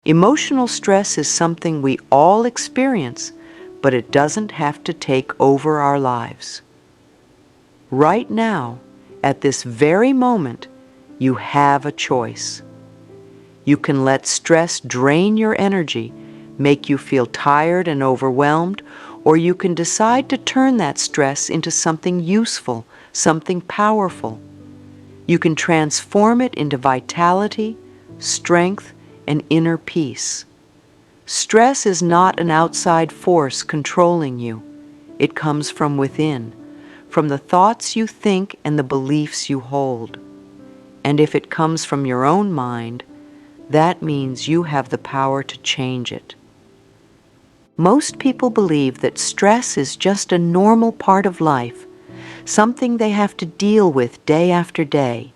Emotional stress is something we all experience, but it doesn't have to take over our lives. Right now, at this very moment, you have a choice. You can let stress drain your energy, make you feel tired and overwhelmed, or you can decide to turn that stress into something useful, something powerful. You can transform it into vitality, strength, and inner peace. Stress is not an outside force controlling you. It comes from within, from the thoughts you think and the beliefs you hold. And if it comes from your own mind, that means you have the power to change it. Most people believe that stress is just a normal part of life, something they have to deal with day after day.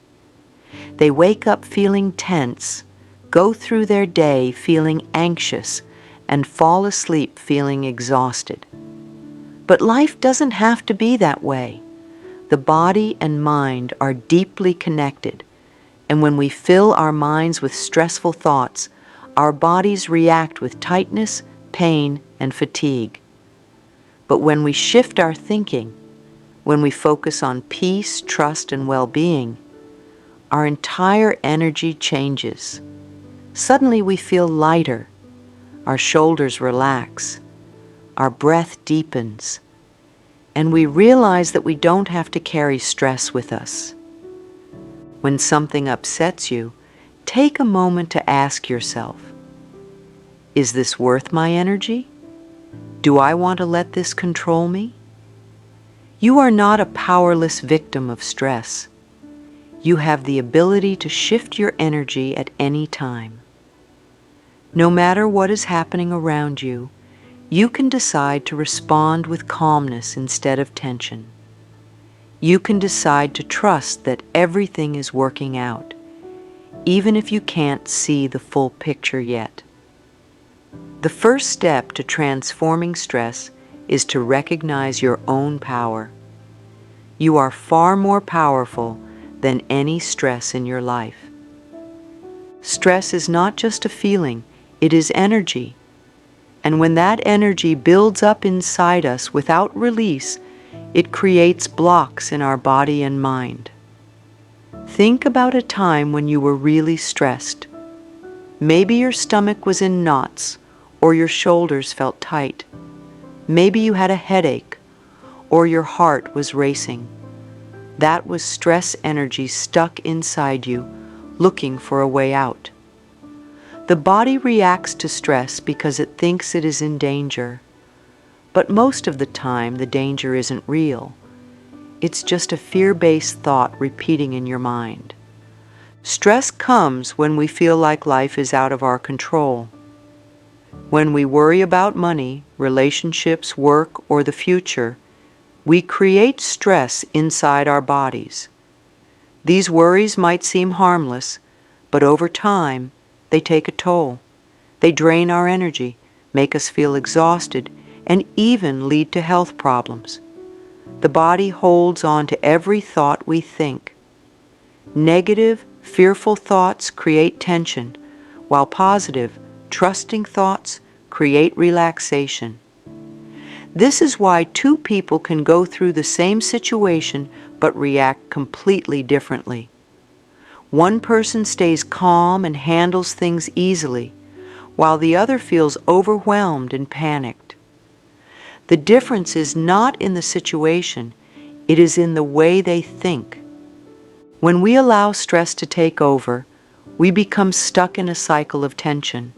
They wake up feeling tense, go through their day feeling anxious, and fall asleep feeling exhausted. But life doesn't have to be that way. The body and mind are deeply connected, and when we fill our minds with stressful thoughts, our bodies react with tightness, pain, and fatigue. But when we shift our thinking, when we focus on peace, trust, and well-being, our entire energy changes. Suddenly we feel lighter, our shoulders relax, our breath deepens, and we realize that we don't have to carry stress with us. When something upsets you, take a moment to ask yourself, is this worth my energy? Do I want to let this control me? You are not a powerless victim of stress. You have the ability to shift your energy at any time. No matter what is happening around you, you can decide to respond with calmness instead of tension. You can decide to trust that everything is working out, even if you can't see the full picture yet. The first step to transforming stress is to recognize your own power. You are far more powerful than any stress in your life. Stress is not just a feeling, it is energy. And when that energy builds up inside us without release, it creates blocks in our body and mind. Think about a time when you were really stressed. Maybe your stomach was in knots, or your shoulders felt tight. Maybe you had a headache, or your heart was racing. That was stress energy stuck inside you, looking for a way out. The body reacts to stress because it thinks it is in danger. But most of the time, the danger isn't real. It's just a fear-based thought repeating in your mind. Stress comes when we feel like life is out of our control. When we worry about money, relationships, work, or the future, we create stress inside our bodies. These worries might seem harmless, but over time, they take a toll. They drain our energy, make us feel exhausted, and even lead to health problems. The body holds on to every thought we think. Negative, fearful thoughts create tension, while positive, trusting thoughts create relaxation. This is why two people can go through the same situation but react completely differently. One person stays calm and handles things easily, while the other feels overwhelmed and panicked. The difference is not in the situation, it is in the way they think. When we allow stress to take over, we become stuck in a cycle of tension.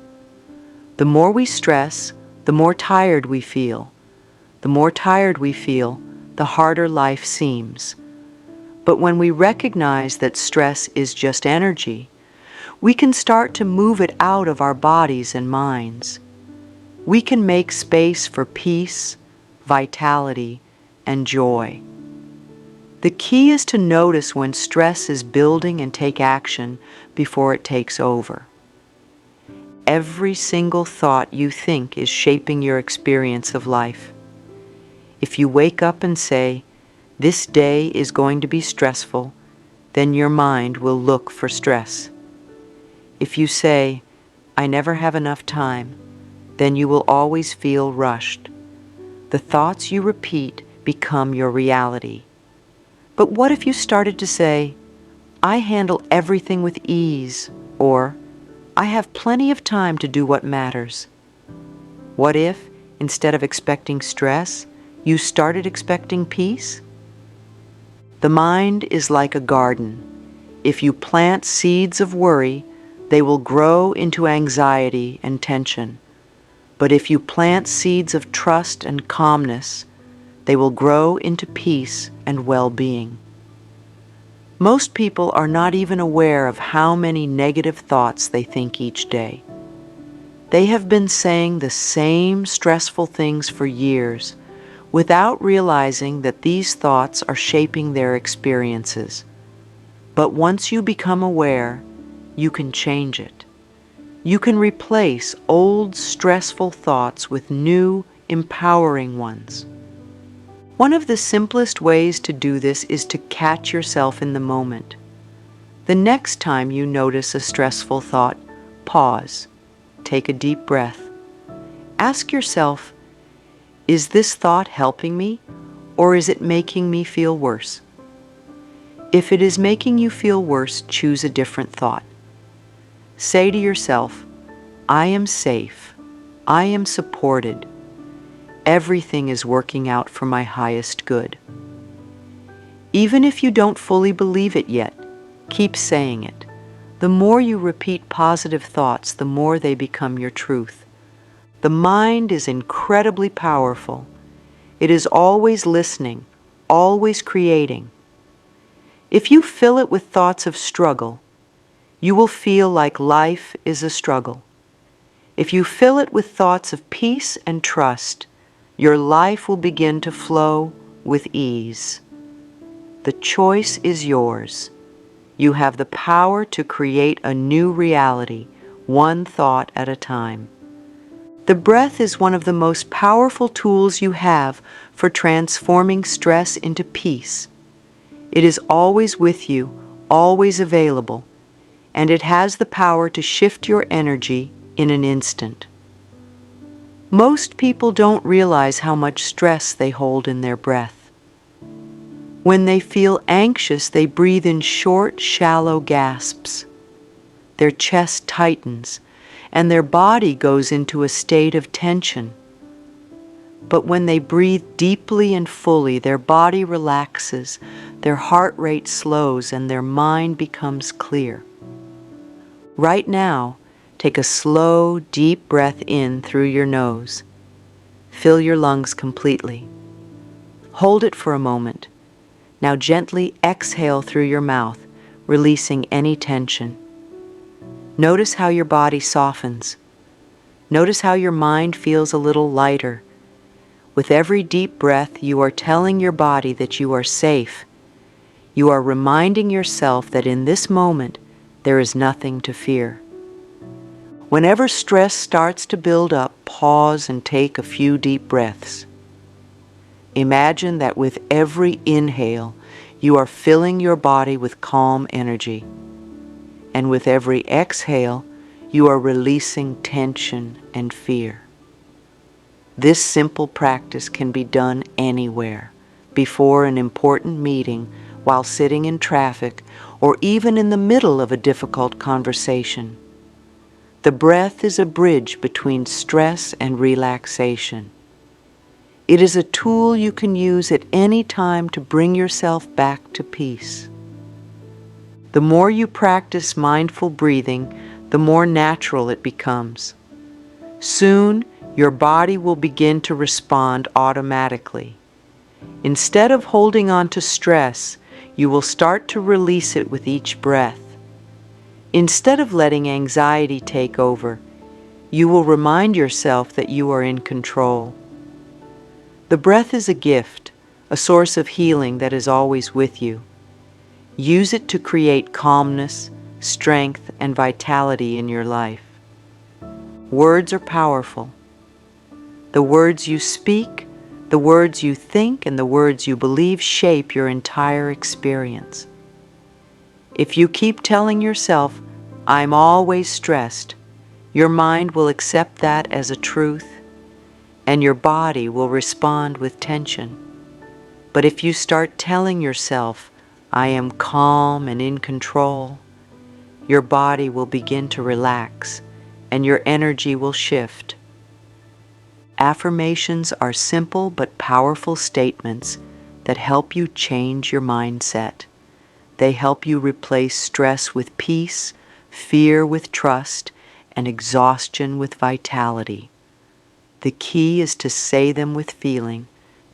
The more we stress, the more tired we feel. The more tired we feel, the harder life seems. But when we recognize that stress is just energy, we can start to move it out of our bodies and minds. We can make space for peace, vitality, and joy. The key is to notice when stress is building and take action before it takes over. Every single thought you think is shaping your experience of life. If you wake up and say, "This day is going to be stressful," then your mind will look for stress. If you say, I never have enough time, then you will always feel rushed. The thoughts you repeat become your reality. But what if you started to say, I handle everything with ease, or I have plenty of time to do what matters? What if, instead of expecting stress, you started expecting peace? The mind is like a garden. If you plant seeds of worry, they will grow into anxiety and tension. But if you plant seeds of trust and calmness, they will grow into peace and well-being. Most people are not even aware of how many negative thoughts they think each day. They have been saying the same stressful things for years without realizing that these thoughts are shaping their experiences. But once you become aware, you can change it. You can replace old stressful thoughts with new, empowering ones. One of the simplest ways to do this is to catch yourself in the moment. The next time you notice a stressful thought, pause. Take a deep breath. Ask yourself, is this thought helping me, or is it making me feel worse? If it is making you feel worse, choose a different thought. Say to yourself, I am safe. I am supported. Everything is working out for my highest good. Even if you don't fully believe it yet, keep saying it. The more you repeat positive thoughts, the more they become your truth. The mind is incredibly powerful. It is always listening, always creating. If you fill it with thoughts of struggle, you will feel like life is a struggle. If you fill it with thoughts of peace and trust, your life will begin to flow with ease. The choice is yours. You have the power to create a new reality, one thought at a time. The breath is one of the most powerful tools you have for transforming stress into peace. It is always with you, always available, and it has the power to shift your energy in an instant. Most people don't realize how much stress they hold in their breath. When they feel anxious, they breathe in short, shallow gasps. Their chest tightens, and their body goes into a state of tension. But when they breathe deeply and fully, their body relaxes, their heart rate slows, and their mind becomes clear. Right now, take a slow, deep breath in through your nose. Fill your lungs completely. Hold it for a moment. Now gently exhale through your mouth, releasing any tension. Notice how your body softens. Notice how your mind feels a little lighter. With every deep breath, you are telling your body that you are safe. You are reminding yourself that in this moment, there is nothing to fear. Whenever stress starts to build up, pause and take a few deep breaths. Imagine that with every inhale, you are filling your body with calm energy. And with every exhale, you are releasing tension and fear. This simple practice can be done anywhere, before an important meeting, while sitting in traffic, or even in the middle of a difficult conversation. The breath is a bridge between stress and relaxation. It is a tool you can use at any time to bring yourself back to peace. The more you practice mindful breathing, the more natural it becomes. Soon, your body will begin to respond automatically. Instead of holding on to stress, you will start to release it with each breath. Instead of letting anxiety take over, you will remind yourself that you are in control. The breath is a gift, a source of healing that is always with you. Use it to create calmness, strength, and vitality in your life. Words are powerful. The words you speak, the words you think, and the words you believe shape your entire experience. If you keep telling yourself, I'm always stressed, Your mind will accept that as a truth, and your body will respond with tension. But if you start telling yourself, I am calm and in control, your body will begin to relax and your energy will shift. Affirmations are simple but powerful statements that help you change your mindset. They help you replace stress with peace, fear with trust, and exhaustion with vitality. The key is to say them with feeling,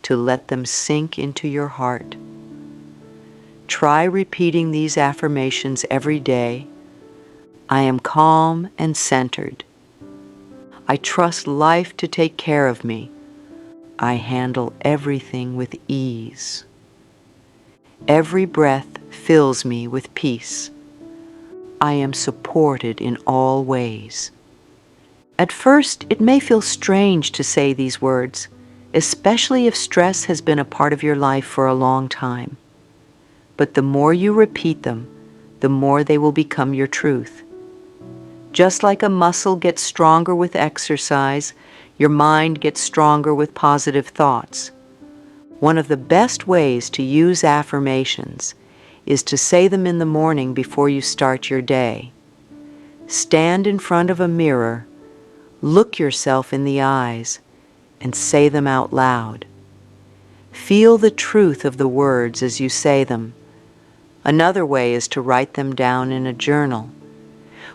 to let them sink into your heart. Try repeating these affirmations every day. I am calm and centered. I trust life to take care of me. I handle everything with ease. Every breath fills me with peace. I am supported in all ways. At first, it may feel strange to say these words, especially if stress has been a part of your life for a long time. But the more you repeat them, the more they will become your truth. Just like a muscle gets stronger with exercise, your mind gets stronger with positive thoughts. One of the best ways to use affirmations is to say them in the morning before you start your day. Stand in front of a mirror, look yourself in the eyes, and say them out loud. Feel the truth of the words as you say them. Another way is to write them down in a journal.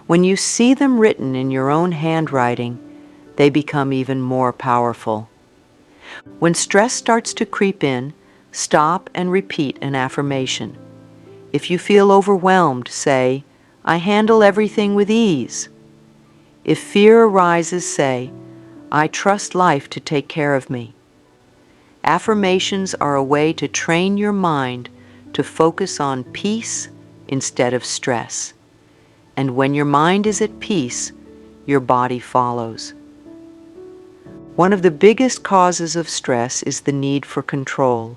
When you see them written in your own handwriting, they become even more powerful. When stress starts to creep in, stop and repeat an affirmation. If you feel overwhelmed, say, I handle everything with ease. If fear arises, say, I trust life to take care of me. Affirmations are a way to train your mind to focus on peace instead of stress. And when your mind is at peace, your body follows. One of the biggest causes of stress is the need for control.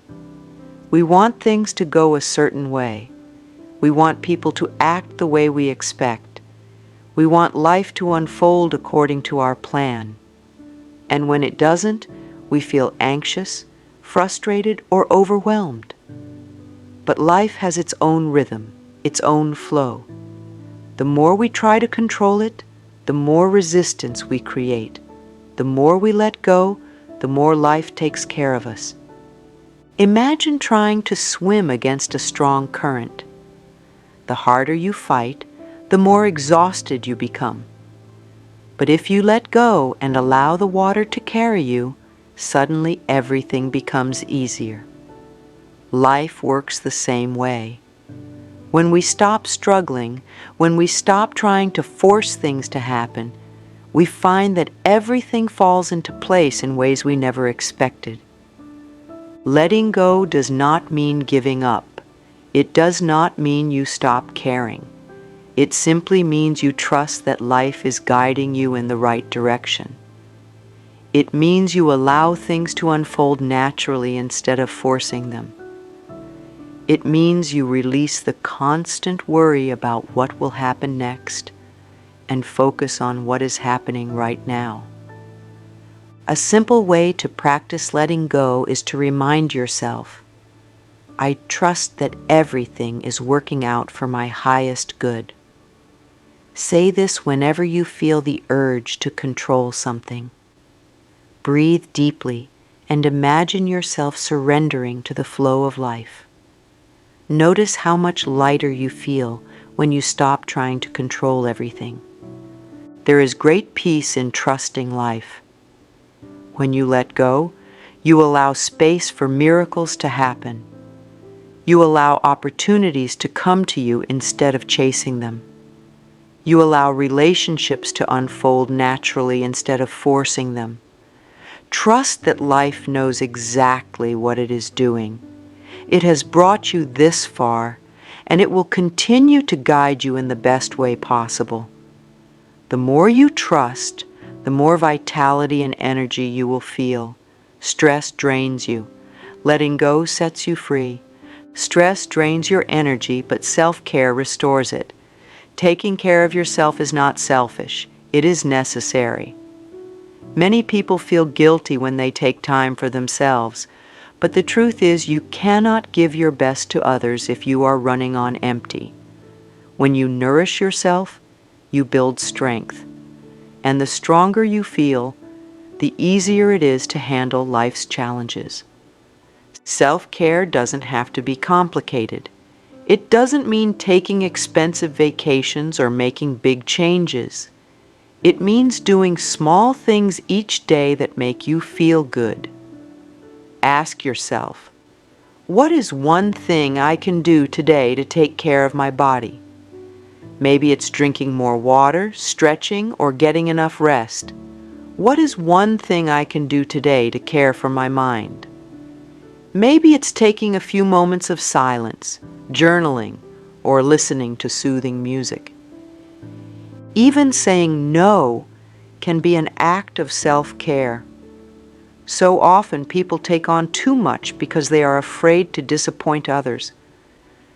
We want things to go a certain way. We want people to act the way we expect. We want life to unfold according to our plan. And when it doesn't, we feel anxious, frustrated, or overwhelmed. But life has its own rhythm, its own flow. The more we try to control it, the more resistance we create. The more we let go, the more life takes care of us. Imagine trying to swim against a strong current. The harder you fight, the more exhausted you become. But if you let go and allow the water to carry you, suddenly everything becomes easier. Life works the same way. When we stop struggling, when we stop trying to force things to happen, we find that everything falls into place in ways we never expected. Letting go does not mean giving up. It does not mean you stop caring. It simply means you trust that life is guiding you in the right direction. It means you allow things to unfold naturally instead of forcing them. It means you release the constant worry about what will happen next and focus on what is happening right now. A simple way to practice letting go is to remind yourself, I trust that everything is working out for my highest good. Say this whenever you feel the urge to control something. Breathe deeply and imagine yourself surrendering to the flow of life. Notice how much lighter you feel when you stop trying to control everything. There is great peace in trusting life. When you let go, you allow space for miracles to happen. You allow opportunities to come to you instead of chasing them. You allow relationships to unfold naturally instead of forcing them. Trust that life knows exactly what it is doing. It has brought you this far, and it will continue to guide you in the best way possible. The more you trust, the more vitality and energy you will feel. Stress drains you. Letting go sets you free. Stress drains your energy, but self-care restores it. Taking care of yourself is not selfish. It is necessary. Many people feel guilty when they take time for themselves, but the truth is you cannot give your best to others if you are running on empty. When you nourish yourself, you build strength. And the stronger you feel, the easier it is to handle life's challenges. Self-care doesn't have to be complicated. It doesn't mean taking expensive vacations or making big changes. It means doing small things each day that make you feel good. Ask yourself, what is one thing I can do today to take care of my body? Maybe it's drinking more water, stretching, or getting enough rest. What is one thing I can do today to care for my mind? Maybe it's taking a few moments of silence, journaling, or listening to soothing music. Even saying no can be an act of self-care. So often people take on too much because they are afraid to disappoint others.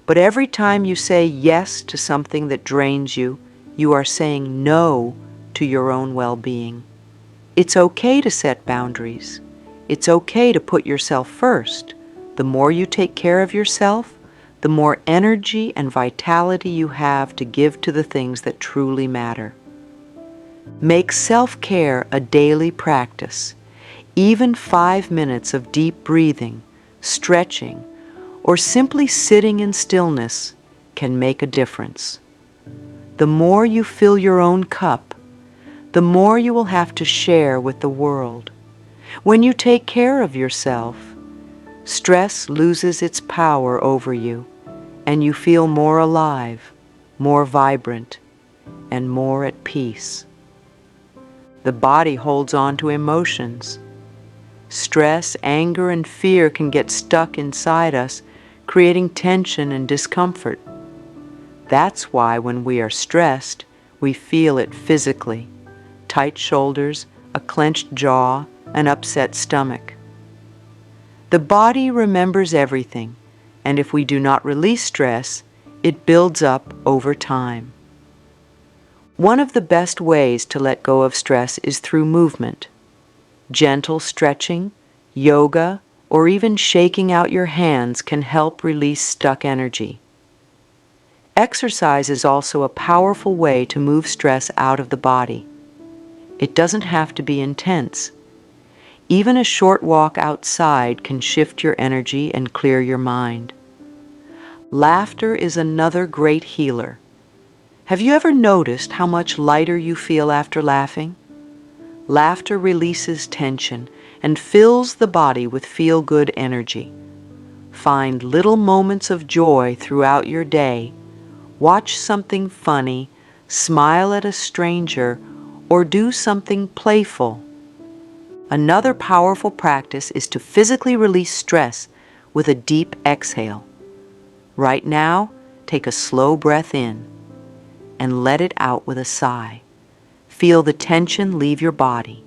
But every time you say yes to something that drains you, you are saying no to your own well-being. It's okay to set boundaries. It's okay to put yourself first. The more you take care of yourself, the more energy and vitality you have to give to the things that truly matter. Make self-care a daily practice. Even 5 minutes of deep breathing, stretching, or simply sitting in stillness can make a difference. The more you fill your own cup, the more you will have to share with the world. When you take care of yourself, stress loses its power over you, and you feel more alive, more vibrant, and more at peace. The body holds on to emotions. Stress, anger, and fear can get stuck inside us, creating tension and discomfort. That's why when we are stressed, we feel it physically. Tight shoulders, a clenched jaw, an upset stomach. The body remembers everything, and if we do not release stress, it builds up over time. One of the best ways to let go of stress is through movement. Gentle stretching, yoga, or even shaking out your hands can help release stuck energy. Exercise is also a powerful way to move stress out of the body. It doesn't have to be intense. Even a short walk outside can shift your energy and clear your mind. Laughter is another great healer. Have you ever noticed how much lighter you feel after laughing? Laughter releases tension and fills the body with feel-good energy. Find little moments of joy throughout your day. Watch something funny, smile at a stranger, or do something playful. Another powerful practice is to physically release stress with a deep exhale. Right now, take a slow breath in and let it out with a sigh. Feel the tension leave your body.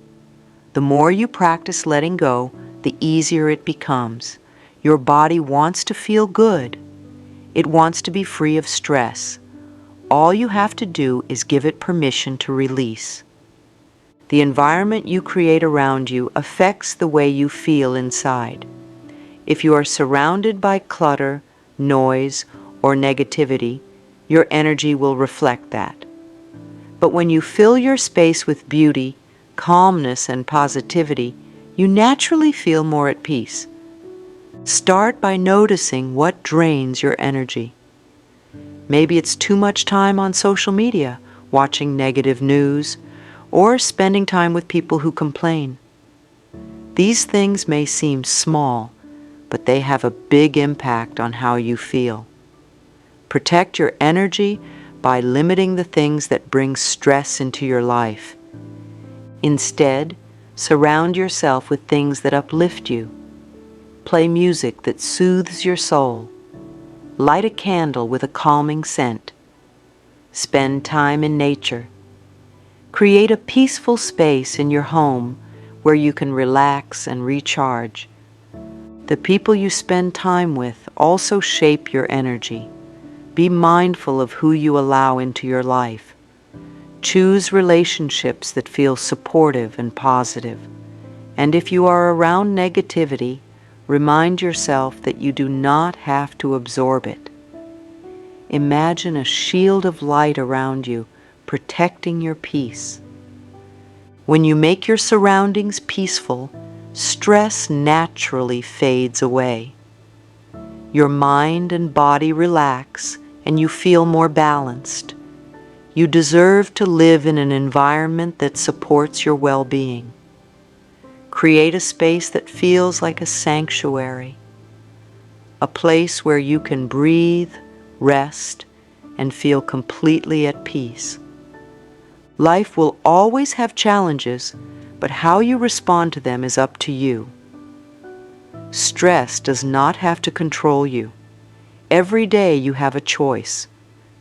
The more you practice letting go, the easier it becomes. Your body wants to feel good. It wants to be free of stress. All you have to do is give it permission to release. The environment you create around you affects the way you feel inside. If you are surrounded by clutter, noise, or negativity, your energy will reflect that. But when you fill your space with beauty, calmness, and positivity, you naturally feel more at peace. Start by noticing what drains your energy. Maybe it's too much time on social media, watching negative news, or spending time with people who complain. These things may seem small, but they have a big impact on how you feel. Protect your energy by limiting the things that bring stress into your life. Instead, surround yourself with things that uplift you. Play music that soothes your soul. Light a candle with a calming scent. Spend time in nature. Create a peaceful space in your home where you can relax and recharge. The people you spend time with also shape your energy. Be mindful of who you allow into your life. Choose relationships that feel supportive and positive. And if you are around negativity, remind yourself that you do not have to absorb it. Imagine a shield of light around you, protecting your peace. When you make your surroundings peaceful, stress naturally fades away. Your mind and body relax, and you feel more balanced. You deserve to live in an environment that supports your well-being. Create a space that feels like a sanctuary, a place where you can breathe, rest, and feel completely at peace. Life will always have challenges, but how you respond to them is up to you. Stress does not have to control you. Every day you have a choice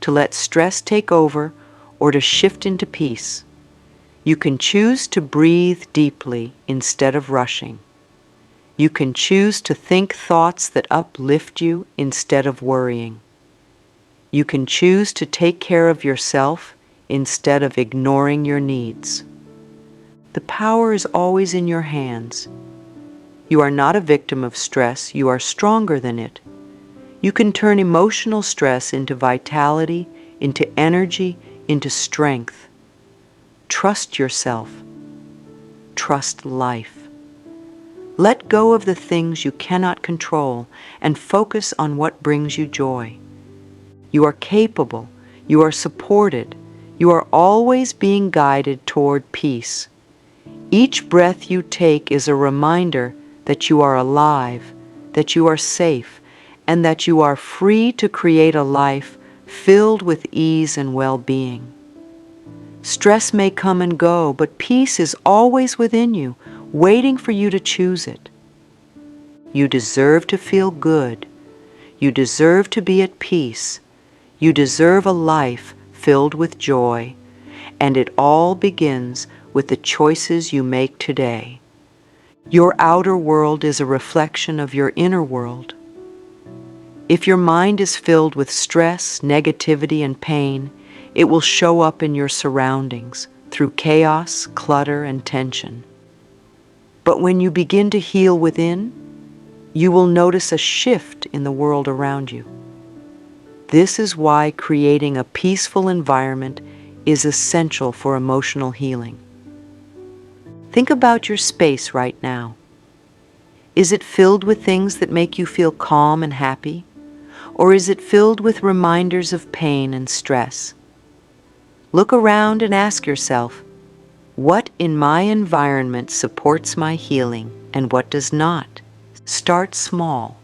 to let stress take over or to shift into peace. You can choose to breathe deeply instead of rushing. You can choose to think thoughts that uplift you instead of worrying. You can choose to take care of yourself instead of ignoring your needs. The power is always in your hands. You are not a victim of stress, you are stronger than it. You can turn emotional stress into vitality, into energy, into strength. Trust yourself. Trust life. Let go of the things you cannot control and focus on what brings you joy. You are capable. You are supported. You are always being guided toward peace. Each breath you take is a reminder that you are alive, that you are safe, and that you are free to create a life filled with ease and well-being. Stress may come and go, but peace is always within you, waiting for you to choose it. You deserve to feel good. You deserve to be at peace. You deserve a life filled with joy, and it all begins with the choices you make today. Your outer world is a reflection of your inner world. If your mind is filled with stress, negativity, and pain, it will show up in your surroundings through chaos, clutter, and tension. But when you begin to heal within, you will notice a shift in the world around you. This is why creating a peaceful environment is essential for emotional healing. Think about your space right now. Is it filled with things that make you feel calm and happy? Or is it filled with reminders of pain and stress? Look around and ask yourself, what in my environment supports my healing and what does not? Start small.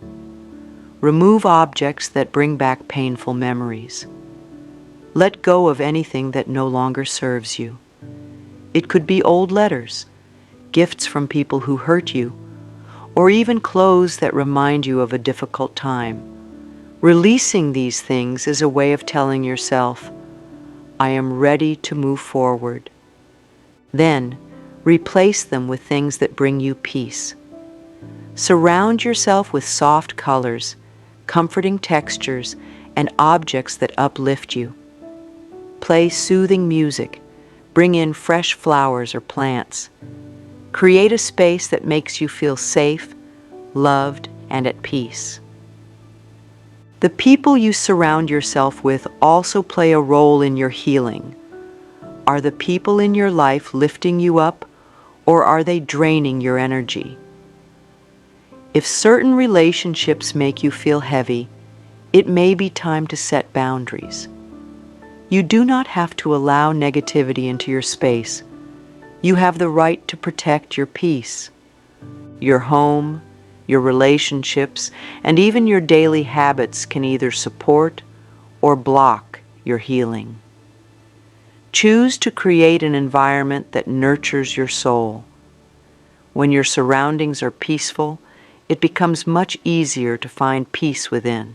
Remove objects that bring back painful memories. Let go of anything that no longer serves you. It could be old letters, gifts from people who hurt you, or even clothes that remind you of a difficult time. Releasing these things is a way of telling yourself, I am ready to move forward. Then, replace them with things that bring you peace. Surround yourself with soft colors, comforting textures, and objects that uplift you. Play soothing music. Bring in fresh flowers or plants. Create a space that makes you feel safe, loved, and at peace. The people you surround yourself with also play a role in your healing. Are the people in your life lifting you up, or are they draining your energy? If certain relationships make you feel heavy, it may be time to set boundaries. You do not have to allow negativity into your space. You have the right to protect your peace. Your home, your relationships, and even your daily habits can either support or block your healing. Choose to create an environment that nurtures your soul. When your surroundings are peaceful, it becomes much easier to find peace within.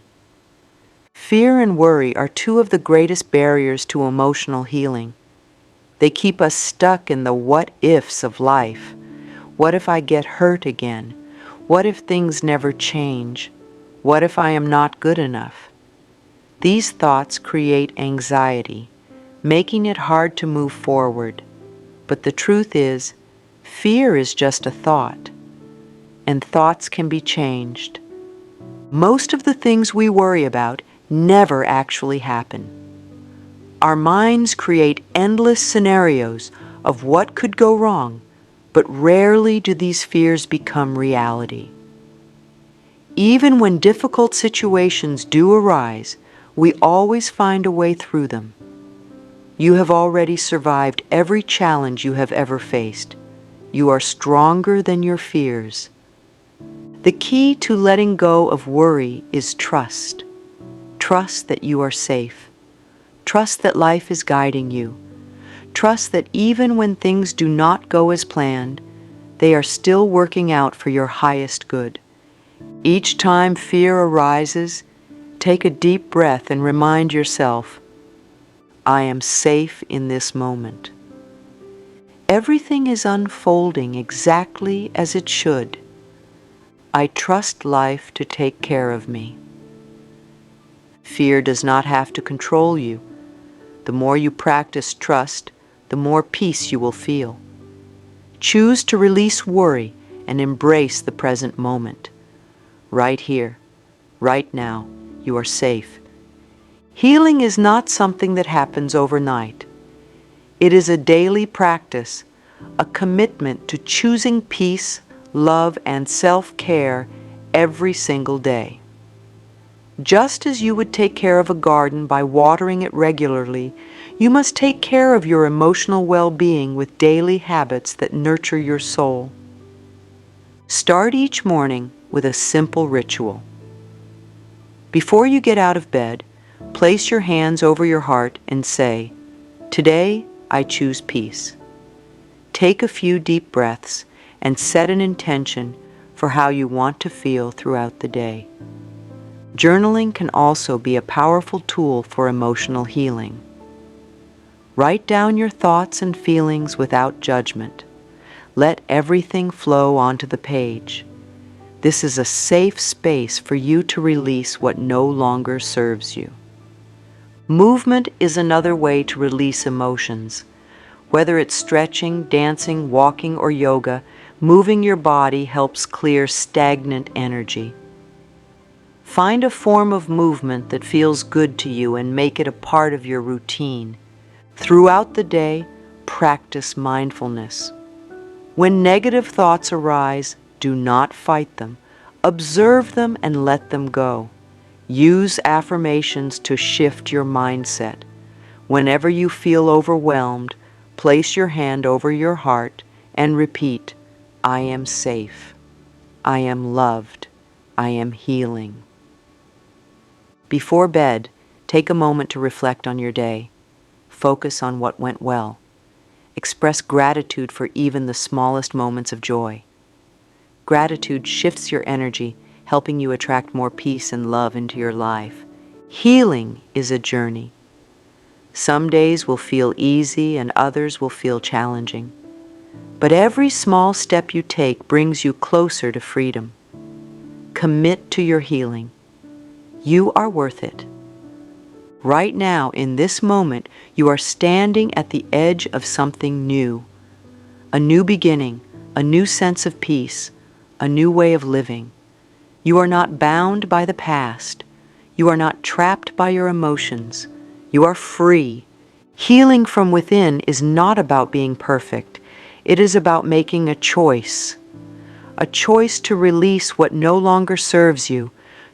Fear and worry are two of the greatest barriers to emotional healing. They keep us stuck in the what-ifs of life. What if I get hurt again? What if things never change? What if I am not good enough? These thoughts create anxiety, making it hard to move forward. But the truth is, fear is just a thought, and thoughts can be changed. Most of the things we worry about never actually happen. Our minds create endless scenarios of what could go wrong, but rarely do these fears become reality. Even when difficult situations do arise, we always find a way through them. You have already survived every challenge you have ever faced. You are stronger than your fears. The key to letting go of worry is trust. Trust that you are safe. Trust that life is guiding you. Trust that even when things do not go as planned, they are still working out for your highest good. Each time fear arises, take a deep breath and remind yourself, I am safe in this moment. Everything is unfolding exactly as it should. I trust life to take care of me. Fear does not have to control you. The more you practice trust, the more peace you will feel. Choose to release worry and embrace the present moment. Right here, right now, you are safe. Healing is not something that happens overnight. It is a daily practice, a commitment to choosing peace, love, and self-care every single day. Just as you would take care of a garden by watering it regularly, you must take care of your emotional well-being with daily habits that nurture your soul. Start each morning with a simple ritual. Before you get out of bed, place your hands over your heart and say, "Today, I choose peace." Take a few deep breaths and set an intention for how you want to feel throughout the day. Journaling can also be a powerful tool for emotional healing. Write down your thoughts and feelings without judgment. Let everything flow onto the page. This is a safe space for you to release what no longer serves you. Movement is another way to release emotions. Whether it's stretching, dancing, walking, or yoga, moving your body helps clear stagnant energy. Find a form of movement that feels good to you and make it a part of your routine. Throughout the day, practice mindfulness. When negative thoughts arise, do not fight them. Observe them and let them go. Use affirmations to shift your mindset. Whenever you feel overwhelmed, place your hand over your heart and repeat, I am safe. I am loved. I am healing. Before bed, take a moment to reflect on your day. Focus on what went well. Express gratitude for even the smallest moments of joy. Gratitude shifts your energy, helping you attract more peace and love into your life. Healing is a journey. Some days will feel easy and others will feel challenging. But every small step you take brings you closer to freedom. Commit to your healing. You are worth it. Right now, in this moment, you are standing at the edge of something new. A new beginning, a new sense of peace, a new way of living. You are not bound by the past. You are not trapped by your emotions. You are free. Healing from within is not about being perfect. It is about making a choice to release what no longer serves you,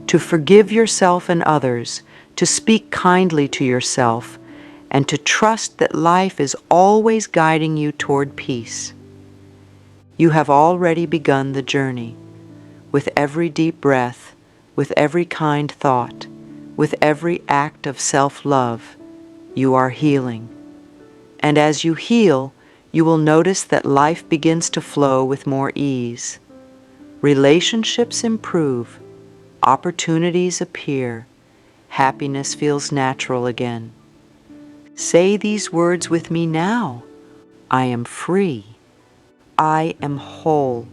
to forgive yourself and others, to speak kindly to yourself, and to trust that life is always guiding you toward peace. You have already begun the journey. With every deep breath, with every kind thought, with every act of self-love, you are healing. And as you heal, you will notice that life begins to flow with more ease. Relationships improve, opportunities appear, happiness feels natural again. Say these words with me now. I am free. I am whole.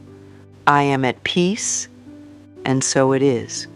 I am at peace, and so it is.